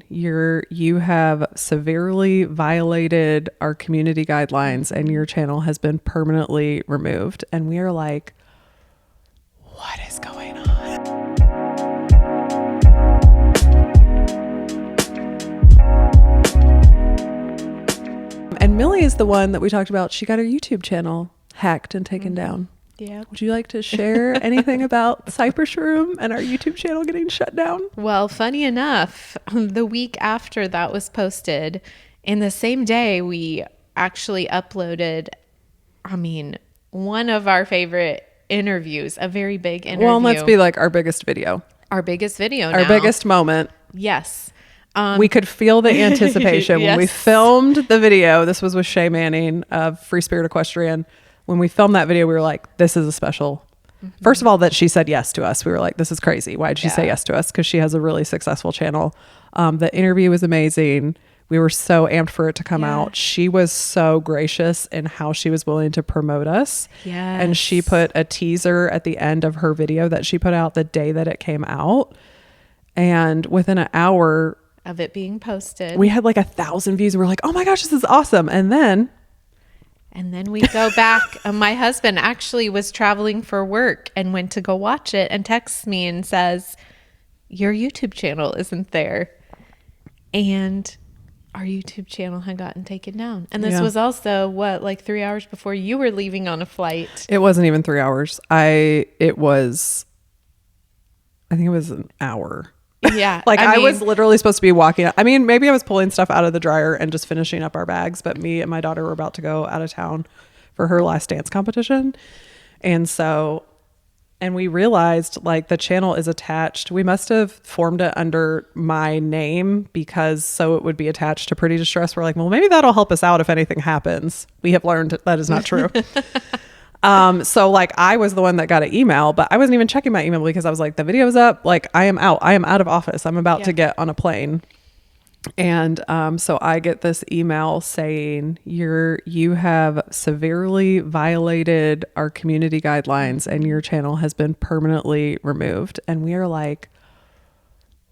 You have severely violated our community guidelines and your channel has been permanently removed. And we are like, what is going on? And Millie is the one that we talked about. She got her YouTube channel hacked and taken down. Yeah. Would you like to share anything about Cypress Room and our YouTube channel getting shut down? Well, funny enough, the week after that was posted, in the same day, we actually uploaded, one of our favorite interviews, a very big interview. Well, let's be like our biggest video. Our biggest video Our biggest moment. Yes. We could feel the anticipation when we filmed the video. This was with Shay Manning of Free Spirit Equestrian. When we filmed that video, we were like, this is a special. First of all, that she said yes to us. We were like, this is crazy. Why did she say yes to us? Because she has a really successful channel. The interview was amazing. We were so amped for it to come out. She was so gracious in how she was willing to promote us. Yes. And she put a teaser at the end of her video that she put out the day that it came out. And within an hour of it being posted, we had like 1,000 views. We're like, oh my gosh, this is awesome. And then we go back. My husband actually was traveling for work and went to go watch it and texts me and says, your YouTube channel isn't there. And our YouTube channel had gotten taken down. And this was also like 3 hours before you were leaving on a flight. It wasn't even 3 hours. I think it was an hour. Yeah. I was literally supposed to be walking. Maybe I was pulling stuff out of the dryer and just finishing up our bags, but me and my daughter were about to go out of town for her last dance competition. And we realized like the channel is attached. We must have formed it under my name so it would be attached to Pretty Distressed. We're like, well, maybe that'll help us out if anything happens. We have learned that is not true. So like I was the one that got an email, but I wasn't even checking my email because I was like, the video is up. Like I am out of office. I'm about to get on a plane. And, so I get this email saying you have severely violated our community guidelines and your channel has been permanently removed. And we are like,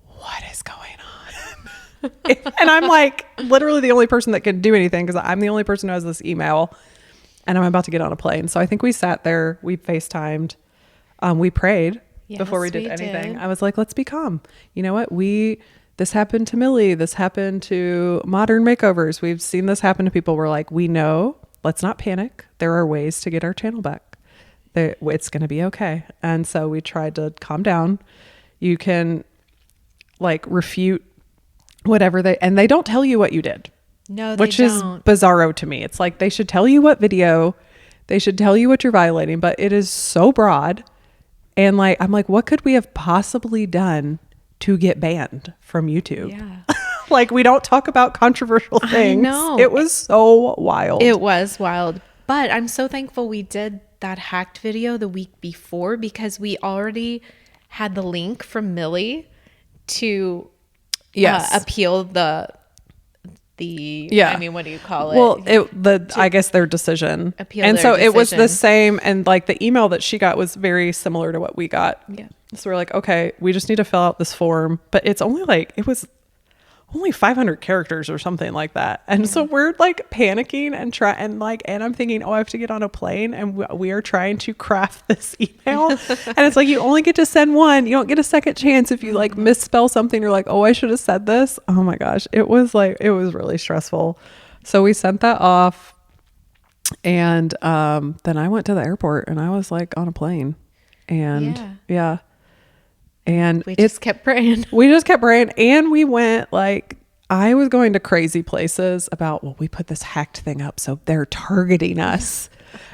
what is going on? And I'm like literally the only person that can do anything because I'm the only person who has this email. And I'm about to get on a plane. So I think we sat there, we FaceTimed, we prayed before we did anything. I was like, let's be calm. You know what? This happened to Millie. This happened to Modern Makeovers. We've seen this happen to people. We're like, we know, let's not panic. There are ways to get our channel back. It's going to be okay. And so we tried to calm down. You can like refute whatever and they don't tell you what you did. No, they Which don't. is bizarro to me. It's like they should tell you what video, they should tell you what you're violating, but it is so broad. And like, I'm like, what could we have possibly done to get banned from YouTube? Yeah. Like we don't talk about controversial things. I know. It was so wild. It was wild. But I'm so thankful we did that hacked video the week before because we already had the link from Millie to appeal what do you call it? Well, I guess their decision. And so it was the same. And like the email that she got was very similar to what we got. Yeah. So we're like, okay, we just need to fill out this form, but it was only 500 characters or something like that. And so we're like panicking and I'm thinking, I have to get on a plane and we are trying to craft this email. And it's like, you only get to send one. You don't get a second chance. If you like misspell something, you're like, I should have said this. Oh my gosh. It was really stressful. So we sent that off. And, then I went to the airport and I was like on a plane and and we just kept praying. And we went I was going to crazy places about, we put this hacked thing up, so they're targeting us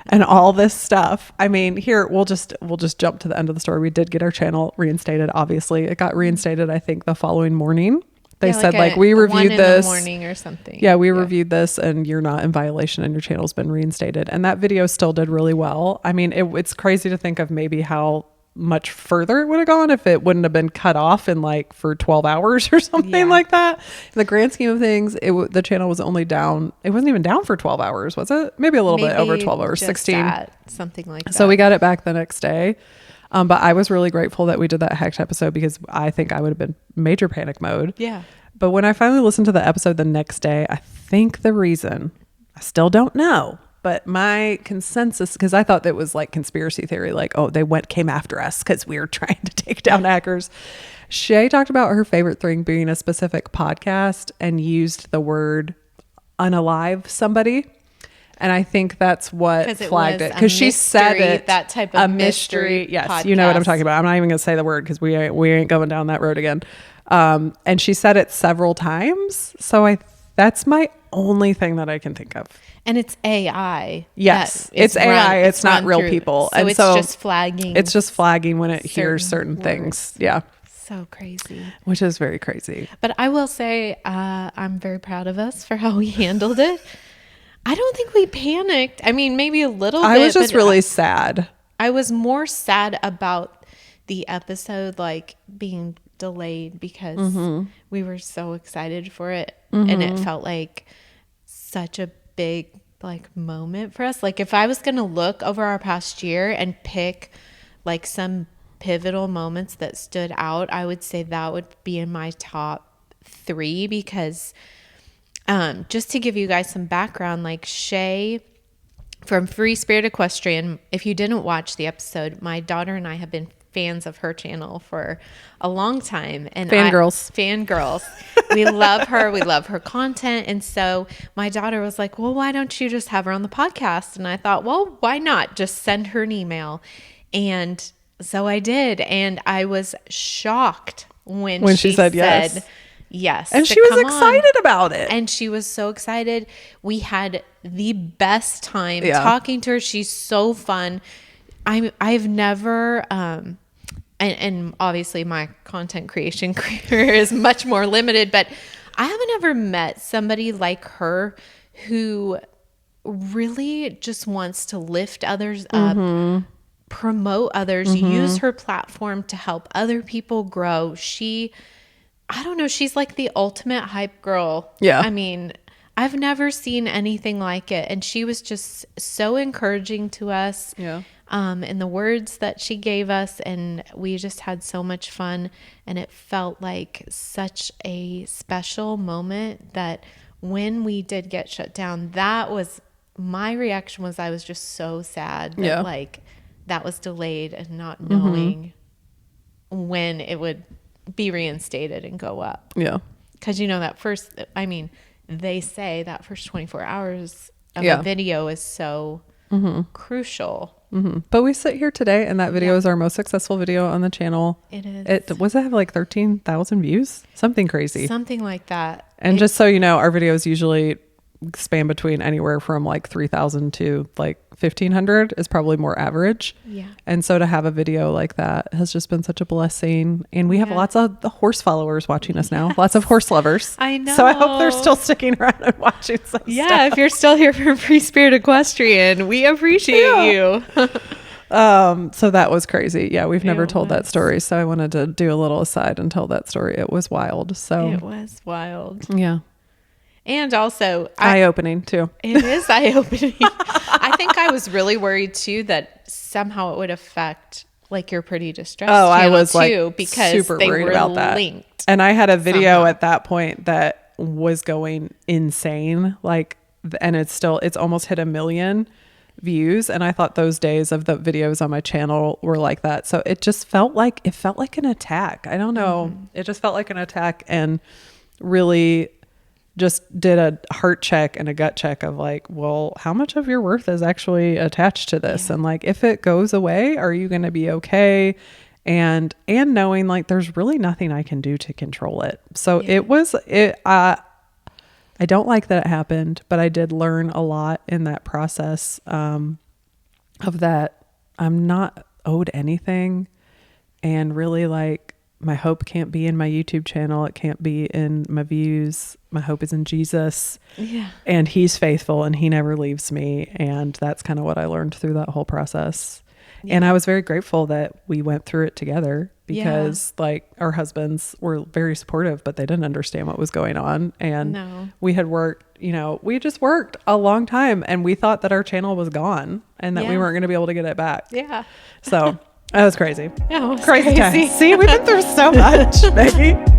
and all this stuff. Here, we'll just jump to the end of the story. We did get our channel reinstated. Obviously it got reinstated, I think the following morning. They said we reviewed this 1 a.m. or something. Yeah, we reviewed this and you're not in violation and your channel's been reinstated. And that video still did really well. It's crazy to think of maybe how much further it would have gone if it wouldn't have been cut off in for 12 hours or something like that. In the grand scheme of things, the channel was only down. It wasn't even down for 12 hours, was it? Maybe a little bit over 12 hours, 16. Something like that. So we got it back the next day. But I was really grateful that we did that hacked episode because I think I would have been major panic mode. Yeah. But when I finally listened to the episode the next day, I think the reason, I still don't know, but my consensus, because I thought that was like conspiracy theory, like, oh, they came after us because we were trying to take down hackers. Shay talked about her favorite thing being a specific podcast and used the word unalive somebody. And I think that's what flagged it. Because she said it. That type of mystery. Yes, podcast. You know what I'm talking about. I'm not even going to say the word because we ain't going down that road again. And she said it several times. So that's my only thing that I can think of. And it's AI. Yes, it's AI. It's not real people. So it's just flagging. It's just flagging when it hears certain things. Yeah. So crazy. Which is very crazy. But I will say I'm very proud of us for how we handled it. I don't think we panicked. I mean, maybe a little bit. I was just really sad. I was more sad about the episode like being delayed because we were so excited for it. And it felt like such a big like moment for us. Like if I was going to look over our past year and pick like some pivotal moments that stood out, I would say that would be in my top 3 because just to give you guys some background, like Shay from Free Spirit Equestrian, if you didn't watch the episode, my daughter and I have been fans of her channel for a long time. And fangirls. We love her. We love her content. And so my daughter was like, well, why don't you just have her on the podcast? And I thought, well, why not just send her an email? And so I did. And I was shocked when she said yes. Yes. And she was excited about it. And she was so excited. We had the best time talking to her. She's so fun. I've never, and obviously my content creation career is much more limited, but I haven't ever met somebody like her who really just wants to lift others up, promote others, use her platform to help other people grow. I don't know. She's like the ultimate hype girl. Yeah. I mean, I've never seen anything like it. And she was just so encouraging to us. Yeah. In the words that she gave us. And we just had so much fun. And it felt like such a special moment that when we did get shut down, that was my reaction was I was just so sad that like that was delayed and not knowing when it would be reinstated and go up. Yeah. Because they say that first 24 hours of a video is so crucial. But we sit here today and that video is our most successful video on the channel. It is. It have like 13,000 views? Something crazy. Something like that. And just so you know, our videos usually span between anywhere from like 3,000 to like 1,500 is probably more average. Yeah. And so to have a video like that has just been such a blessing. And we have lots of the horse followers watching us now. Lots of horse lovers. I know. So I hope they're still sticking around and watching some stuff. If you're still here from Free Spirit Equestrian, we appreciate you. So that was crazy. Yeah, we've never told that story. So I wanted to do a little aside and tell that story. It was wild. So it was wild. Yeah. And also eye-opening too. It is eye-opening. I think I was really worried too that somehow it would affect like your Pretty Distressed channel I was too, like because super they worried were about that. linked. And I had a video at that point that was going insane. Like, and it's almost hit 1 million views. And I thought those days of the videos on my channel were like that. So it just felt like an attack. I don't know. It just felt like an attack and really just did a heart check and a gut check of like, well, how much of your worth is actually attached to this? And like, if it goes away, are you going to be okay? And knowing like, there's really nothing I can do to control it. So I don't like that it happened, but I did learn a lot in that process, of that I'm not owed anything. And really like, my hope can't be in my YouTube channel. It can't be in my views. My hope is in Jesus. Yeah. And he's faithful and he never leaves me. And that's kind of what I learned through that whole process. Yeah. And I was very grateful that we went through it together because like our husbands were very supportive, but they didn't understand what was going on. And we had worked, we just worked a long time and we thought that our channel was gone and that we weren't going to be able to get it back. Yeah. So that was crazy. Yeah, it was crazy. See, we've been through so much, Meggie.